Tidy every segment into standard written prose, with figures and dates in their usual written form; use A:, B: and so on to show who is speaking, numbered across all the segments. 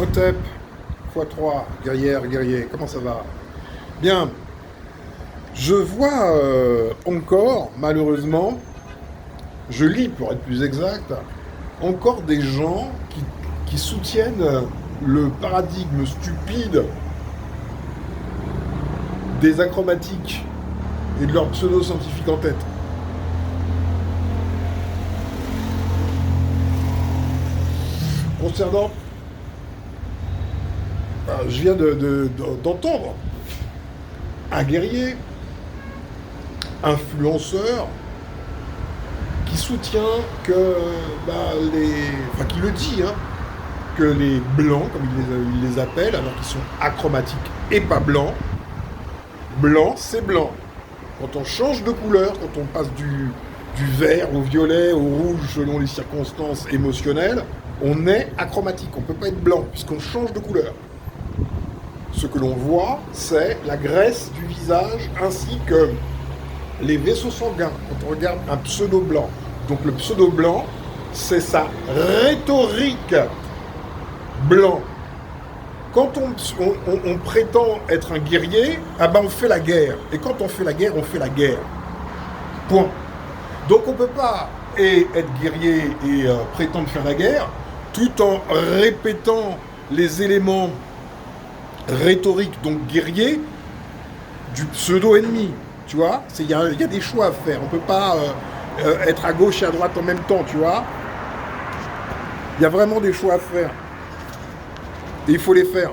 A: Hotep, x3, guerrière, guerrier, comment ça va? Bien, je vois encore, malheureusement, je lis pour être plus exact, encore des gens qui soutiennent le paradigme stupide des acromatiques et de leurs pseudo-scientifiques en tête. Concernant, je viens d'entendre un guerrier, influenceur, qui soutient que qui le dit, hein, que les blancs, comme il les appelle, alors qu'ils sont acromatiques et pas blancs, blanc c'est blanc. Quand on change de couleur, quand on passe du vert au violet, au rouge, selon les circonstances émotionnelles, on est achromatique, on ne peut pas être blanc, puisqu'on change de couleur. Ce que l'on voit, c'est la graisse du visage, ainsi que les vaisseaux sanguins, quand on regarde un pseudo-blanc. Donc le pseudo-blanc, c'est sa rhétorique blanc. Quand on prétend être un guerrier, on fait la guerre. Et quand on fait la guerre, on fait la guerre. Point. Donc on ne peut pas être guerrier et prétendre faire la guerre, tout en répétant les éléments rhétoriques, donc guerrier, du pseudo-ennemi. Tu vois, il y a des choix à faire. On ne peut pas être à gauche et à droite en même temps, tu vois. Il y a vraiment des choix à faire. Et il faut les faire.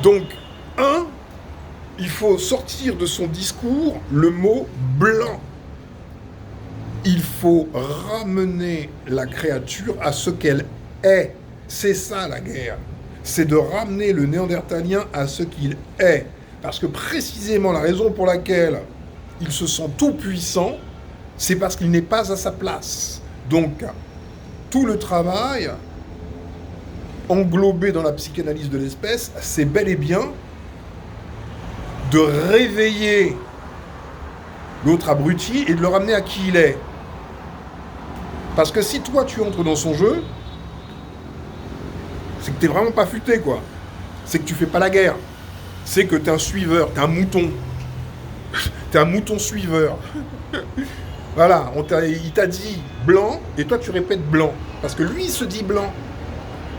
A: Donc, il faut sortir de son discours le mot blanc. Il faut ramener la créature à ce qu'elle est. C'est ça la guerre. C'est de ramener le néandertalien à ce qu'il est. Parce que précisément la raison pour laquelle il se sent tout puissant, c'est parce qu'il n'est pas à sa place. Donc, tout le travail englobé dans la psychanalyse de l'espèce, c'est bel et bien de réveiller l'autre abruti et de le ramener à qui il est. Parce que si toi tu entres dans son jeu, c'est que t'es vraiment pas futé, quoi. C'est que tu fais pas la guerre. C'est que t'es un suiveur, t'es un mouton. T'es un mouton suiveur. Voilà, il t'a dit blanc, et toi tu répètes blanc. Parce que lui, il se dit blanc.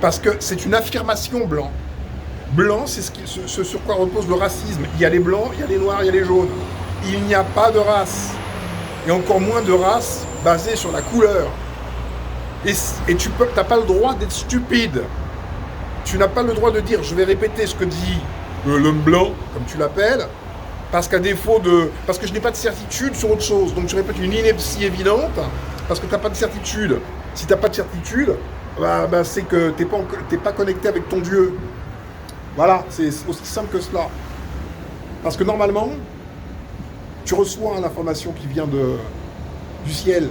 A: Parce que c'est une affirmation blanc. Blanc, c'est ce sur quoi repose le racisme. Il y a les blancs, il y a les noirs, il y a les jaunes. Il n'y a pas de race. Et encore moins de race basée sur la couleur. Et tu n'as pas le droit d'être stupide. Tu n'as pas le droit de dire, je vais répéter ce que dit l'homme blanc, comme tu l'appelles, parce qu'à défaut de... Parce que je n'ai pas de certitude sur autre chose. Donc tu répètes une ineptie évidente, parce que tu n'as pas de certitude. Si tu n'as pas de certitude, c'est que tu n'es pas connecté avec ton Dieu. Voilà, c'est aussi simple que cela. Parce que normalement, tu reçois l'information qui vient du ciel,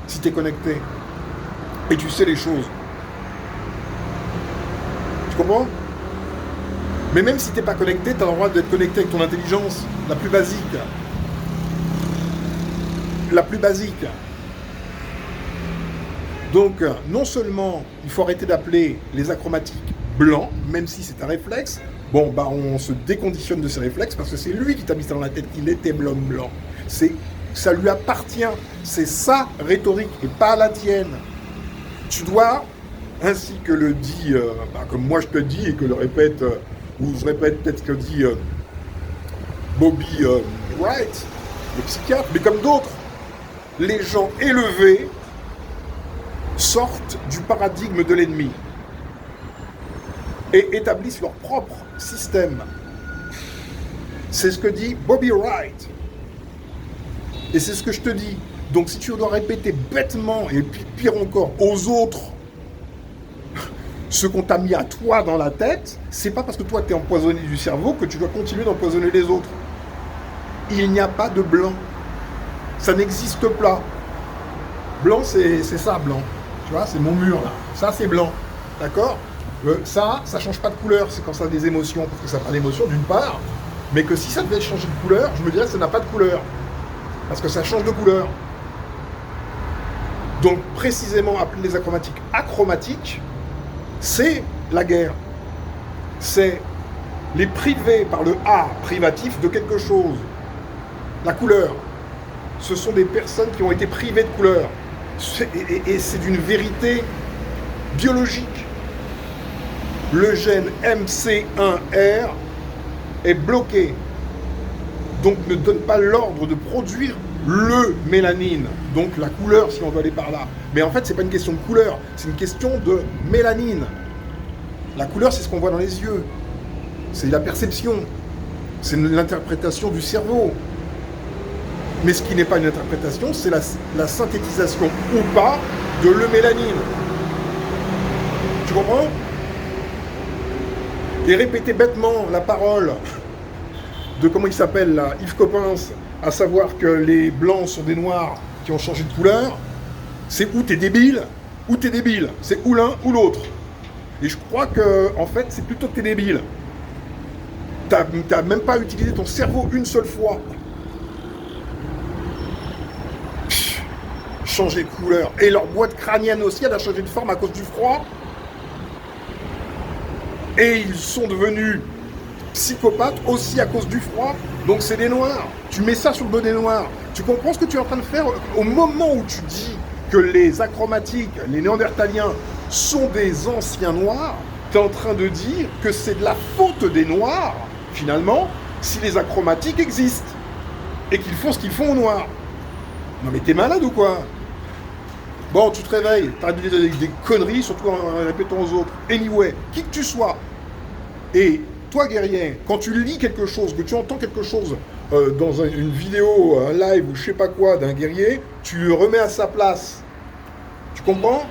A: si tu es connecté. Et tu sais les choses. Tu comprends? Mais même si tu n'es pas connecté, tu as le droit d'être connecté avec ton intelligence, la plus basique. La plus basique. Donc, non seulement il faut arrêter d'appeler les acromatiques blancs, même si c'est un réflexe, on se déconditionne de ces réflexes parce que c'est lui qui t'a mis ça dans la tête qu'il était blanc. Ça lui appartient, c'est sa rhétorique et pas la tienne. Tu dois, ainsi que le dit, comme moi je te dis et que le répète, ou je répète peut-être ce que dit Bobby Wright, le psychiatre, mais comme d'autres, les gens élevés sortent du paradigme de l'ennemi et établissent leur propre système. C'est ce que dit Bobby Wright. Et c'est ce que je te dis. Donc si tu dois répéter bêtement, et puis pire encore, aux autres, ce qu'on t'a mis à toi dans la tête, c'est pas parce que toi t'es empoisonné du cerveau que tu dois continuer d'empoisonner les autres. Il n'y a pas de blanc. Ça n'existe pas. Blanc, c'est ça, blanc. Tu vois, c'est mon mur, là. Ça, c'est blanc. D'accord? Ça change pas de couleur. C'est quand ça a des émotions. Parce que ça n'a pas d'émotion, d'une part. Mais que si ça devait changer de couleur, je me dirais que ça n'a pas de couleur. Parce que ça change de couleur. Donc, précisément, appeler les acromatiques acromatiques, c'est la guerre. C'est les priver par le A privatif de quelque chose. La couleur. Ce sont des personnes qui ont été privées de couleur. Et c'est d'une vérité biologique. Le gène MC1R est bloqué. Donc ne donne pas l'ordre de produire le mélanine. Donc la couleur, si on veut aller par là. Mais en fait, c'est pas une question de couleur, c'est une question de mélanine. La couleur, c'est ce qu'on voit dans les yeux. C'est la perception. C'est l'interprétation du cerveau. Mais ce qui n'est pas une interprétation, c'est la synthétisation ou pas de le mélanine. Tu comprends? Et répéter bêtement la parole de, comment il s'appelle là, Yves Coppens, à savoir que les blancs sont des noirs qui ont changé de couleur, c'est ou t'es débile, ou t'es débile. C'est ou l'un ou l'autre. Et je crois que, en fait, c'est plutôt que t'es débile. T'as même pas utilisé ton cerveau une seule fois. Changer de couleur. Et leur boîte crânienne aussi, elle a changé de forme à cause du froid. Et ils sont devenus psychopathes aussi à cause du froid. Donc c'est des noirs. Tu mets ça sur le dos des noirs. Tu comprends ce que tu es en train de faire au moment où tu dis que les achromatiques, les néandertaliens, sont des anciens noirs. Tu es en train de dire que c'est de la faute des noirs, finalement, si les achromatiques existent. Et qu'ils font ce qu'ils font aux noirs. Non mais t'es malade ou quoi? Bon, tu te réveilles, t'arrêtes de dire des conneries, surtout en répétant aux autres. Anyway, qui que tu sois. Et toi, guerrier, quand tu lis quelque chose, que tu entends quelque chose dans une vidéo, un live ou je sais pas quoi d'un guerrier, tu le remets à sa place. Tu comprends?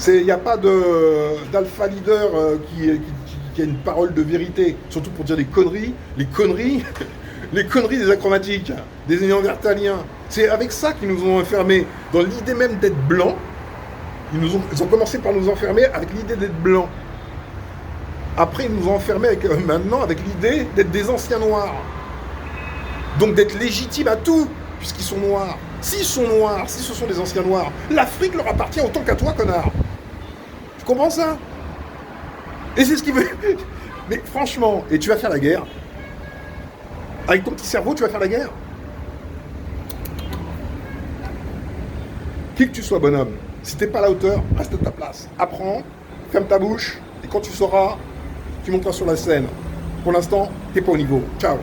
A: Il n'y a pas d'alpha leader qui a une parole de vérité, surtout pour dire des conneries. Les conneries des achromatiques, des néandertaliens. C'est avec ça qu'ils nous ont enfermés, dans l'idée même d'être blancs. Ils ont commencé par nous enfermer avec l'idée d'être blancs. Après, ils nous ont enfermés maintenant avec l'idée d'être des anciens noirs. Donc d'être légitimes à tout, puisqu'ils sont noirs. S'ils sont noirs, si ce sont des anciens noirs, l'Afrique leur appartient autant qu'à toi, connard. Tu comprends ça? Et c'est ce qui veut... Mais franchement, et tu vas faire la guerre. Avec ton petit cerveau, tu vas faire la guerre. Qui que tu sois, bonhomme, si t'es pas à la hauteur, reste à ta place. Apprends, ferme ta bouche, et quand tu sauras, tu monteras sur la scène. Pour l'instant, t'es pas au niveau. Ciao.